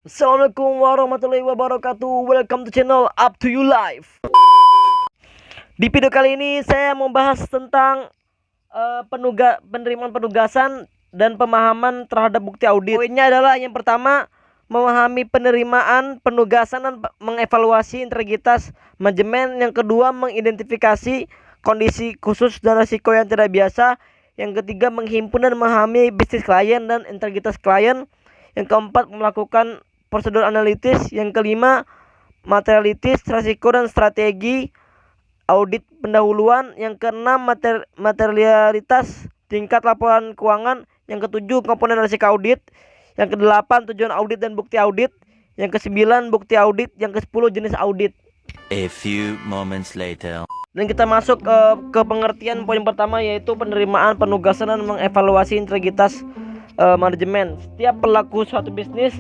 Assalamualaikum warahmatullahi wabarakatuh. Welcome to channel Up to You Live. Di video kali ini saya membahas tentang penerimaan penugasan dan pemahaman terhadap bukti audit. Poinnya adalah yang pertama, memahami penerimaan penugasan dan mengevaluasi integritas manajemen. Yang kedua, mengidentifikasi kondisi khusus dan risiko yang tidak biasa. Yang ketiga, menghimpun dan memahami bisnis klien dan integritas klien. Yang keempat, melakukan prosedur analitis. Yang kelima, materialitis, risiko dan strategi audit pendahuluan. Yang keenam, materialitas tingkat laporan keuangan. Yang ketujuh, komponen risiko audit. Yang kedelapan, tujuan audit dan bukti audit. Yang kesembilan, bukti audit. Yang kesepuluh, jenis audit. A few moments later. Dan kita masuk ke pengertian poin pertama, yaitu penerimaan penugasan dan mengevaluasi integritas manajemen. Setiap pelaku suatu bisnis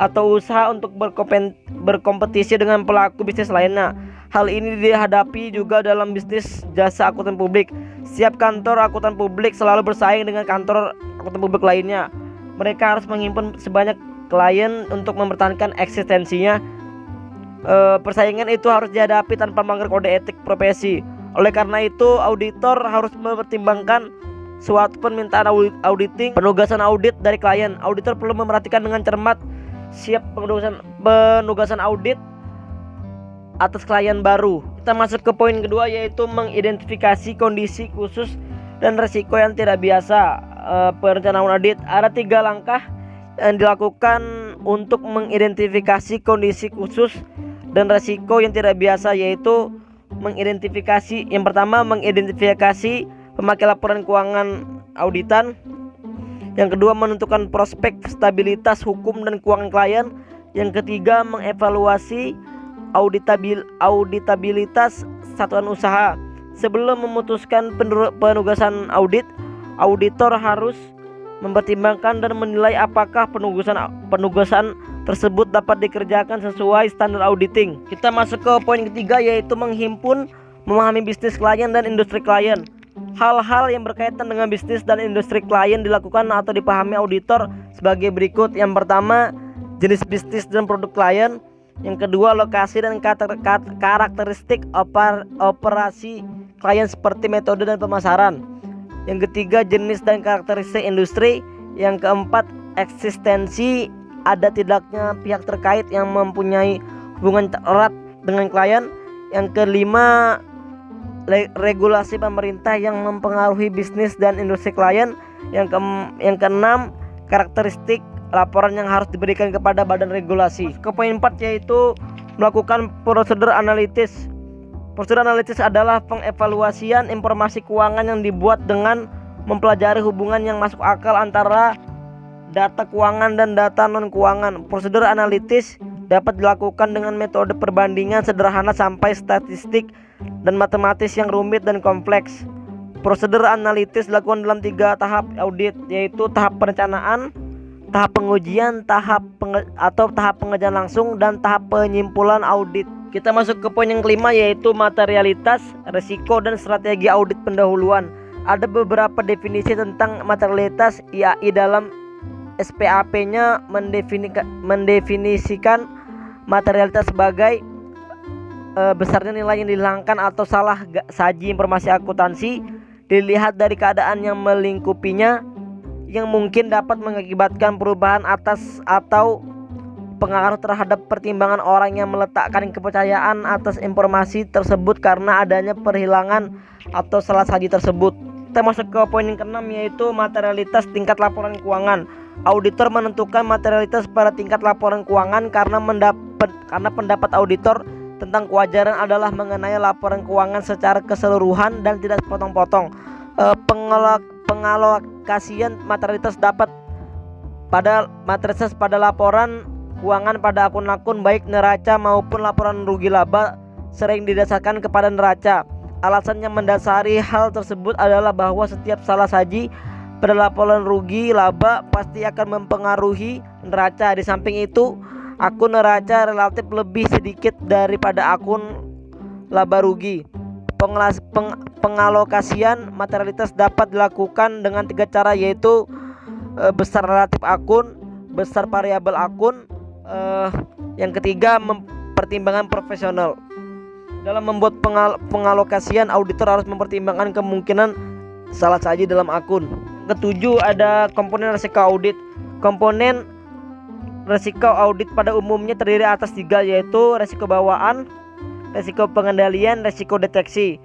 atau usaha untuk berkompetisi dengan pelaku bisnis lainnya. Hal ini dihadapi juga dalam bisnis jasa akuntan publik. Setiap kantor akuntan publik selalu bersaing dengan kantor akuntan publik lainnya. Mereka harus menghimpun sebanyak klien untuk mempertahankan eksistensinya. Persaingan itu harus dihadapi tanpa melanggar kode etik profesi. Oleh karena itu, auditor harus mempertimbangkan suatu permintaan auditing penugasan audit dari klien. Auditor perlu memperhatikan dengan cermat siap penugasan audit atas klien baru. Kita masuk ke poin kedua, yaitu mengidentifikasi kondisi khusus dan risiko yang tidak biasa. Perencanaan audit ada 3 langkah yang dilakukan untuk mengidentifikasi kondisi khusus dan risiko yang tidak biasa, yaitu mengidentifikasi yang pertama, mengidentifikasi pemakai laporan keuangan auditan. Yang kedua, menentukan prospek stabilitas hukum dan keuangan klien. Yang ketiga, mengevaluasi auditabilitas satuan usaha. Sebelum memutuskan penugasan audit, auditor harus mempertimbangkan dan menilai apakah penugasan tersebut dapat dikerjakan sesuai standar auditing. Kita masuk ke poin ketiga, yaitu menghimpun, memahami bisnis klien dan industri klien. Hal-hal yang berkaitan dengan bisnis dan industri klien dilakukan atau dipahami auditor sebagai berikut. Yang pertama, jenis bisnis dan produk klien. Yang kedua, lokasi dan karakteristik operasi klien seperti metode dan pemasaran. Yang ketiga, jenis dan karakteristik industri. Yang keempat, eksistensi ada tidaknya pihak terkait yang mempunyai hubungan erat dengan klien. Yang kelima, regulasi pemerintah yang mempengaruhi bisnis dan industri klien. Yang keenam, karakteristik laporan yang harus diberikan kepada badan regulasi. Ke poin 4, yaitu melakukan prosedur analitis. Prosedur analitis adalah pengevaluasian informasi keuangan yang dibuat dengan mempelajari hubungan yang masuk akal antara data keuangan dan data non keuangan. Prosedur analitis dapat dilakukan dengan metode perbandingan sederhana sampai statistik dan matematis yang rumit dan kompleks. Prosedur analitis dilakukan dalam 3 tahap audit, yaitu tahap perencanaan, tahap pengujian, tahap pengerjaan langsung, dan tahap penyimpulan audit. Kita masuk ke poin yang kelima, yaitu materialitas, risiko, dan strategi audit pendahuluan. Ada beberapa definisi tentang materialitas. IAI dalam SPAP-nya mendefinisikan materialitas sebagai besarnya nilai yang dihilangkan atau salah saji informasi akuntansi dilihat dari keadaan yang melingkupinya yang mungkin dapat mengakibatkan perubahan atas atau pengaruh terhadap pertimbangan orang yang meletakkan kepercayaan atas informasi tersebut karena adanya perhilangan atau salah saji tersebut. Kita masuk ke poin yang keenam, yaitu materialitas tingkat laporan keuangan. Auditor menentukan materialitas pada tingkat laporan keuangan karena pendapat auditor tentang kewajaran adalah mengenai laporan keuangan secara keseluruhan dan tidak sepotong-potong. Pengalokasian materialitas dapat pada laporan keuangan pada akun-akun baik neraca maupun laporan rugi laba sering didasarkan kepada neraca. Alasan yang mendasari hal tersebut adalah bahwa setiap salah saji pada laporan rugi laba pasti akan mempengaruhi neraca. Di samping itu, akun neraca relatif lebih sedikit daripada akun laba rugi. Pengalokasian materialitas dapat dilakukan dengan 3 cara, yaitu besar relatif akun, besar variabel akun, Yang ketiga, pertimbangan profesional. Dalam membuat pengalokasian, auditor harus mempertimbangkan kemungkinan salah saji dalam akun. Ketujuh, ada komponen resiko audit. Komponen resiko audit pada umumnya terdiri atas 3, yaitu resiko bawaan, resiko pengendalian, resiko deteksi.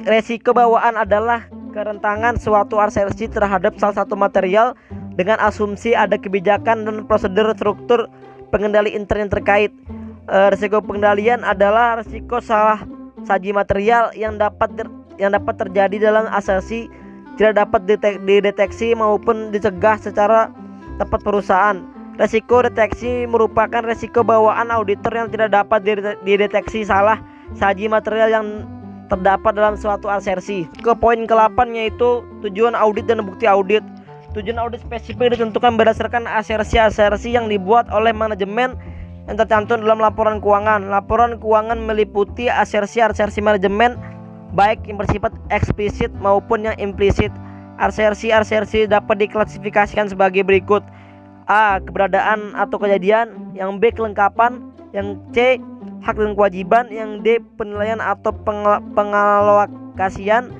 Resiko bawaan adalah kerentangan suatu asersi terhadap salah satu material dengan asumsi ada kebijakan dan prosedur struktur pengendali intern yang terkait. Resiko pengendalian adalah resiko salah saji material yang dapat terjadi dalam asersi tidak dapat dideteksi maupun dicegah secara tepat perusahaan. Resiko deteksi merupakan resiko bawaan auditor yang tidak dapat dideteksi salah saji material yang terdapat dalam suatu asersi. Ke poin ke-8, yaitu tujuan audit dan bukti audit. Tujuan audit spesifik ditentukan berdasarkan asersi-asersi yang dibuat oleh manajemen yang tercantum dalam laporan keuangan. Laporan keuangan meliputi asersi-asersi manajemen baik yang bersifat eksplisit maupun yang implisit. Asersi-asersi dapat diklasifikasikan sebagai berikut: A. Keberadaan atau kejadian. Yang B. Kelengkapan. Yang C. Hak dan kewajiban. Yang D. Penilaian atau pengalokasian.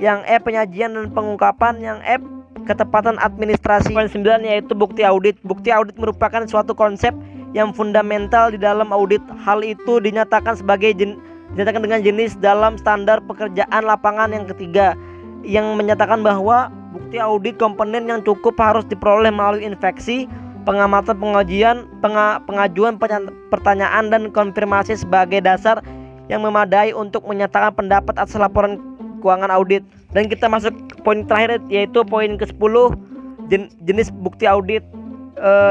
Yang E. Penyajian dan pengungkapan. Yang F. Ketepatan administrasi. Poin 9, yaitu bukti audit. Bukti audit merupakan suatu konsep yang fundamental di dalam audit. Hal itu dinyatakan dengan jenis dalam standar pekerjaan lapangan yang ketiga, yang menyatakan bahwa bukti audit komponen yang cukup harus diperoleh melalui inspeksi, pengamatan, pengajuan pertanyaan dan konfirmasi sebagai dasar yang memadai untuk menyatakan pendapat atas laporan keuangan audit. Dan kita masuk poin terakhir, yaitu poin ke-10, jenis bukti audit.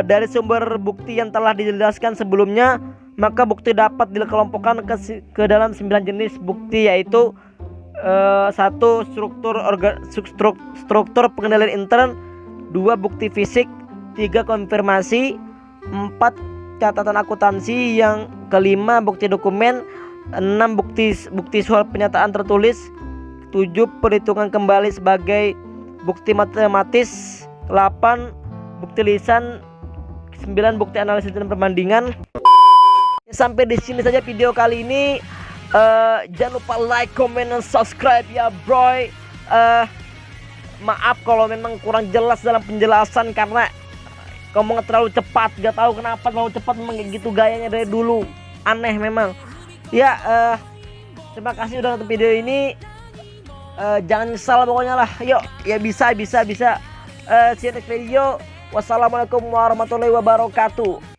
Dari sumber bukti yang telah dijelaskan sebelumnya, maka bukti dapat dikelompokkan ke dalam 9 jenis bukti, yaitu 1. Struktur pengendalian intern. 2. Bukti fisik. 3. Konfirmasi. 4. Catatan akuntansi. Yang kelima, bukti dokumen. 6. Bukti surat penyataan tertulis. 7. Perhitungan kembali sebagai bukti matematis. 8. Bukti lisan. 9. Bukti analisis dan perbandingan. Sampai di sini saja video kali ini. Jangan lupa like, comment, dan subscribe ya bro. Maaf kalau memang kurang jelas dalam penjelasan karena ngomongnya terlalu cepat. Gak tahu kenapa terlalu cepat, memang gitu gayanya dari dulu. Aneh memang. Ya, terima kasih udah nonton video ini. Jangan nyesal pokoknya lah. Yuk, ya bisa. See you next video. Wassalamualaikum warahmatullahi wabarakatuh.